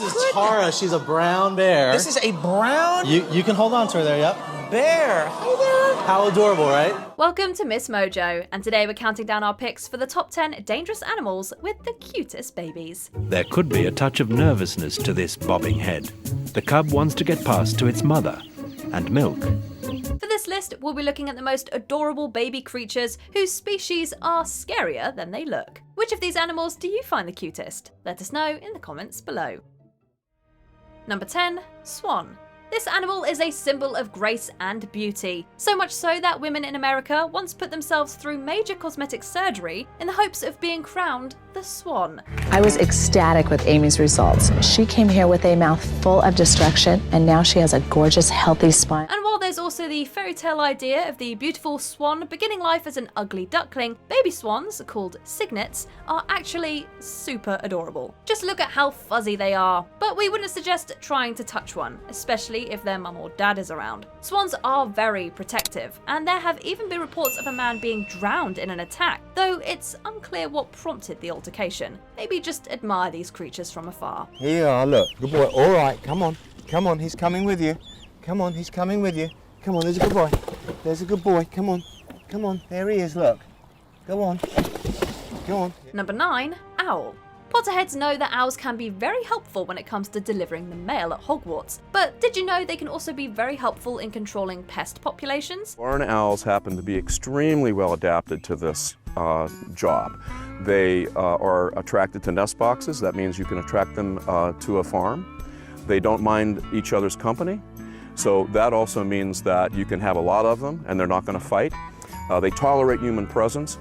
is Tara. She's a brown bear. This is a brown? You can hold on to her there, yep. Bear. Hi there. How adorable, right? Welcome to MsMojo, and today we're counting down our picks for the top 10 dangerous animals with the cutest babies. There could be a touch of nervousness to this bobbing head. The cub wants to get past to its mother and milk. For this list, we'll be looking at the most adorable baby creatures whose species are scarier than they look. Which of these animals do you find the cutest? Let us know in the comments below. Number 10. Swan. This animal is a symbol of grace and beauty, so much so that women in America once put themselves through major cosmetic surgery in the hopes of being crowned the Swan. I was ecstatic with Amy's results. She came here with a mouth full of destruction, and now she has a gorgeous, healthy spine. And while there's also the fairy tale idea of the beautiful swan beginning life as an ugly duckling, baby swans, called cygnets, are actually super adorable. Just look at how fuzzy they are. But we wouldn't suggest trying to touch one, especially if their mum or dad is around. Swans are very protective, and there have even been reports of a man being drowned in an attack, though it's unclear what prompted the altercation. Maybe just admire these creatures from afar. Here you are, look. Good boy. All right, come on. Come on, he's coming with you. Come on, he's coming with you. Come on, there's a good boy. There's a good boy. Come on. Come on. There he is, look. Go on. Go on. Number 9. Owl. Potterheads know that owls can be very helpful when it comes to delivering the mail at Hogwarts, but did you know they can also be very helpful in controlling pest populations? Barn owls happen to be extremely well adapted to this job. They are attracted to nest boxes. That means you can attract them to a farm. They don't mind each other's company, so that also means that you can have a lot of them and they're not going to fight. They tolerate human presence.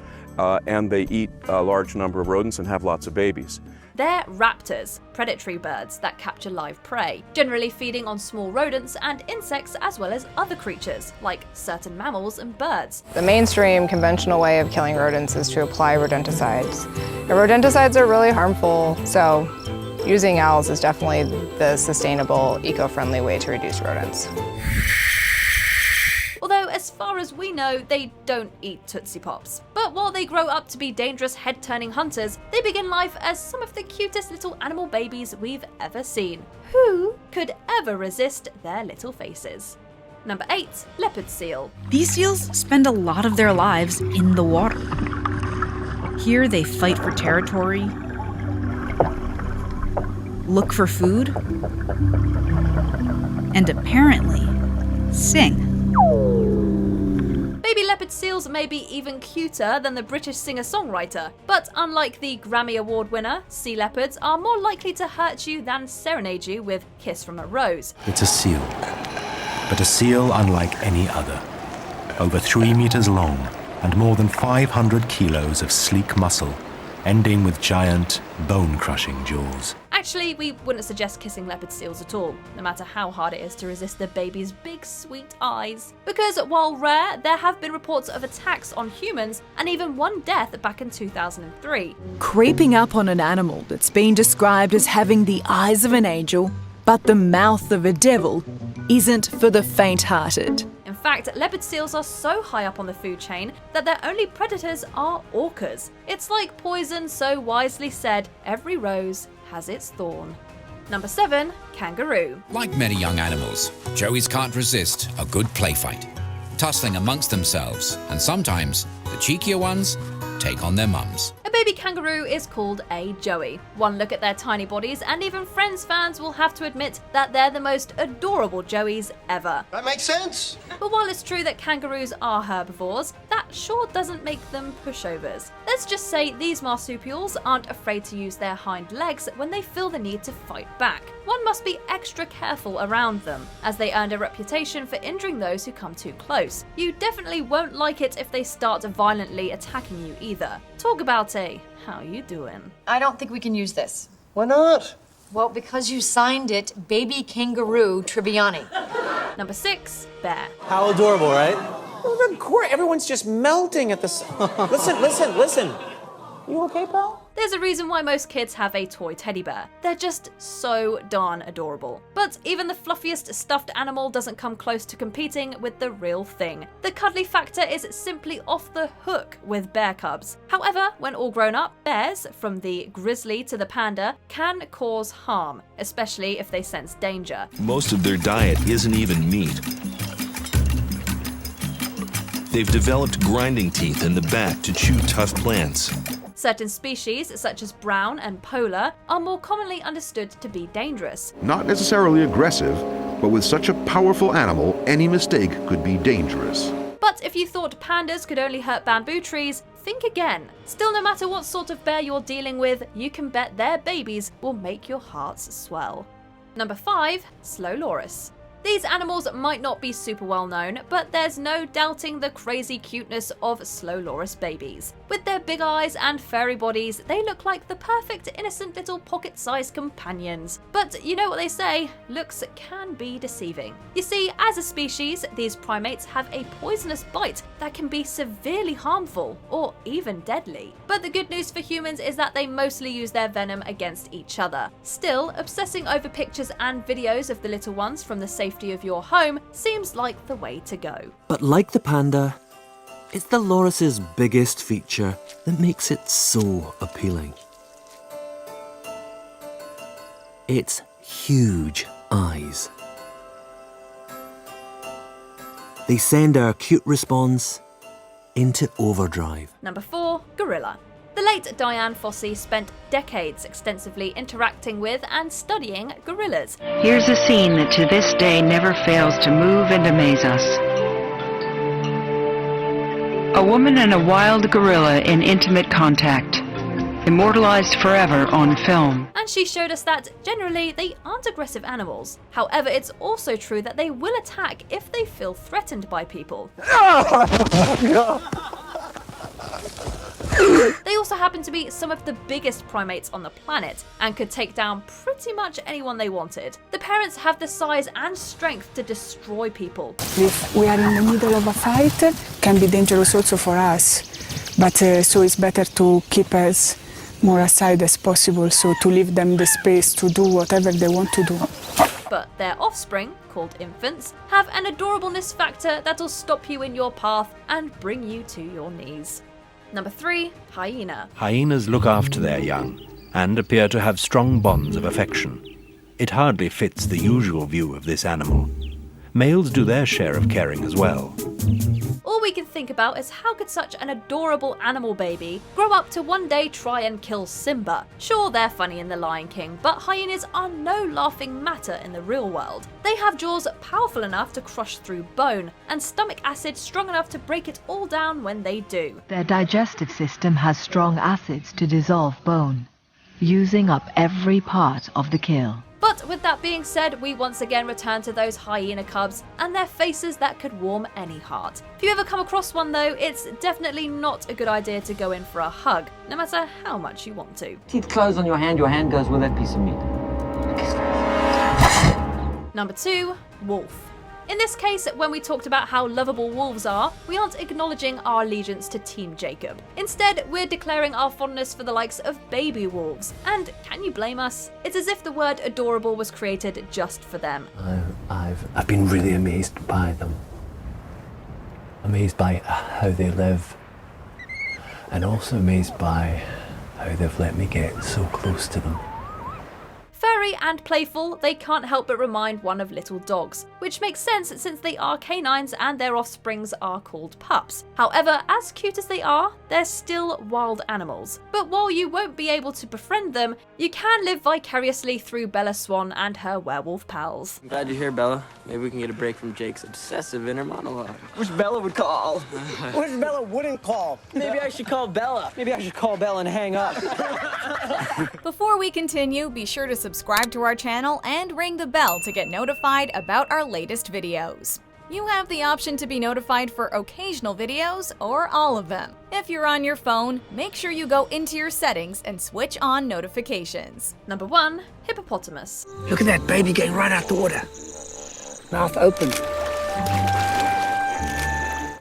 And they eat a large number of rodents and have lots of babies. They're raptors, predatory birds that capture live prey, generally feeding on small rodents and insects as well as other creatures, like certain mammals and birds. The mainstream conventional way of killing rodents is to apply rodenticides. And rodenticides are really harmful, so using owls is definitely the sustainable, eco-friendly way to reduce rodents. Although, as far as we know, they don't eat Tootsie Pops. But while they grow up to be dangerous head-turning hunters, they begin life as some of the cutest little animal babies we've ever seen. Who could ever resist their little faces? Number 8. Leopard seal. These seals spend a lot of their lives in the water. Here they fight for territory, look for food, and apparently sing. Baby leopard seals may be even cuter than the British singer-songwriter, but unlike the Grammy Award winner, sea leopards are more likely to hurt you than serenade you with Kiss from a Rose. It's a seal, but a seal unlike any other. Over 3 meters long and more than 500 kilos of sleek muscle, ending with giant, bone-crushing jaws. Actually, we wouldn't suggest kissing leopard seals at all, no matter how hard it is to resist the baby's big, sweet eyes. Because while rare, there have been reports of attacks on humans and even one death back in 2003. Creeping up on an animal that's been described as having the eyes of an angel, but the mouth of a devil, isn't for the faint-hearted. In fact, leopard seals are so high up on the food chain that their only predators are orcas. It's like Poison so wisely said, every rose has its thorn. Number 7. Kangaroo. Like many young animals, joeys can't resist a good play fight, tussling amongst themselves, and sometimes the cheekier ones take on their mums. A baby kangaroo is called a joey. One look at their tiny bodies and even Friends fans will have to admit that they're the most adorable joeys ever. That makes sense. But while it's true that kangaroos are herbivores, that sure doesn't make them pushovers. Let's just say these marsupials aren't afraid to use their hind legs when they feel the need to fight back. One must be extra careful around them, as they earned a reputation for injuring those who come too close. You definitely won't like it if they start violently attacking you either. Talk about a how you doing. I don't think we can use this. Why not? Well, because you signed it Baby Kangaroo Tribbiani. Number 6. Bear. How adorable, right? Well, the court, everyone's just melting at this. Listen. You okay, pal? There's a reason why most kids have a toy teddy bear. They're just so darn adorable. But even the fluffiest stuffed animal doesn't come close to competing with the real thing. The cuddly factor is simply off the hook with bear cubs. However, when all grown up, bears, from the grizzly to the panda, can cause harm, especially if they sense danger. Most of their diet isn't even meat. They've developed grinding teeth in the back to chew tough plants. Certain species, such as brown and polar, are more commonly understood to be dangerous. Not necessarily aggressive, but with such a powerful animal, any mistake could be dangerous. But if you thought pandas could only hurt bamboo trees, think again. Still, no matter what sort of bear you're dealing with, you can bet their babies will make your hearts swell. Number 5, Slow Loris. These animals might not be super well known, but there's no doubting the crazy cuteness of Slow Loris babies. With their big eyes and furry bodies, they look like the perfect innocent little pocket-sized companions. But you know what they say, looks can be deceiving. You see, as a species, these primates have a poisonous bite that can be severely harmful, or even deadly. But the good news for humans is that they mostly use their venom against each other. Still, obsessing over pictures and videos of the little ones from the safety of your home seems like the way to go. But like the panda, it's the loris's biggest feature that makes it so appealing. Its huge eyes. They send our cute response into overdrive. Number 4, Gorilla. The late Diane Fossey spent decades extensively interacting with and studying gorillas. Here's a scene that to this day never fails to move and amaze us. A woman and a wild gorilla in intimate contact, immortalized forever on film. And she showed us that generally they aren't aggressive animals. However, it's also true that they will attack if they feel threatened by people. They also happen to be some of the biggest primates on the planet and could take down pretty much anyone they wanted. The parents have the size and strength to destroy people. If we are in the middle of a fight, it can be dangerous also for us. But so it's better to keep us more aside as possible, so to leave them the space to do whatever they want to do. But their offspring, called infants, have an adorableness factor that'll stop you in your path and bring you to your knees. Number 3, Hyena. Hyenas look after their young and appear to have strong bonds of affection. It hardly fits the usual view of this animal. Males do their share of caring as well. All we can think about is how could such an adorable animal baby grow up to one day try and kill Simba? Sure, they're funny in The Lion King, but hyenas are no laughing matter in the real world. They have jaws powerful enough to crush through bone, and stomach acid strong enough to break it all down when they do. Their digestive system has strong acids to dissolve bone, using up every part of the kill. But with that being said, we once again return to those hyena cubs and their faces that could warm any heart. If you ever come across one though, it's definitely not a good idea to go in for a hug, no matter how much you want to. Teeth close on your hand goes with that piece of meat. Number 2, Wolf. In this case, when we talked about how lovable wolves are, we aren't acknowledging our allegiance to Team Jacob. Instead, we're declaring our fondness for the likes of baby wolves. And can you blame us? It's as if the word adorable was created just for them. I've been really amazed by them. Amazed by how they live. And also amazed by how they've let me get so close to them. Furry and playful, they can't help but remind one of little dogs, which makes sense since they are canines and their offsprings are called pups. However, as cute as they are, they're still wild animals. But while you won't be able to befriend them, you can live vicariously through Bella Swan and her werewolf pals. I'm glad you're here, Bella. Maybe we can get a break from Jake's obsessive inner monologue. Wish Bella would call. Wish Bella wouldn't call. Maybe I should call Bella. Maybe I should call Bella and hang up. Before we continue, be sure to subscribe to our channel and ring the bell to get notified about our latest videos. You have the option to be notified for occasional videos or all of them. If you're on your phone, make sure you go into your settings and switch on notifications. Number 1, Hippopotamus. Look at that baby getting right out the water. Mouth open.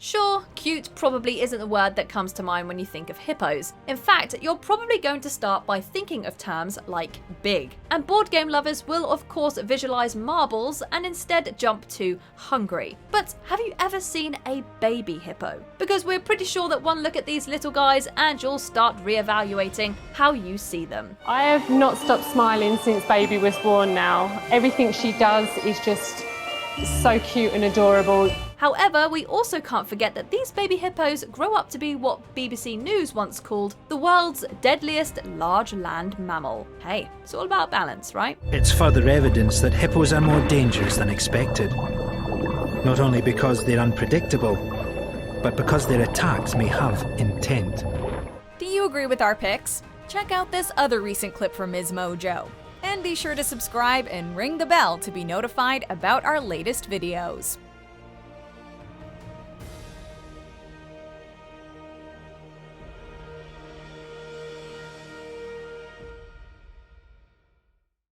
Sure, cute Cute probably isn't the word that comes to mind when you think of hippos. In fact, you're probably going to start by thinking of terms like big. And board game lovers will of course visualize marbles and instead jump to hungry. But have you ever seen a baby hippo? Because we're pretty sure that one look at these little guys and you'll start re-evaluating how you see them. I have not stopped smiling since baby was born now. Everything she does is just so cute and adorable. However, we also can't forget that these baby hippos grow up to be what BBC News once called the world's deadliest large land mammal. Hey, it's all about balance, right? It's further evidence that hippos are more dangerous than expected. Not only because they're unpredictable, but because their attacks may have intent. Do you agree with our picks? Check out this other recent clip from MsMojo. And be sure to subscribe and ring the bell to be notified about our latest videos.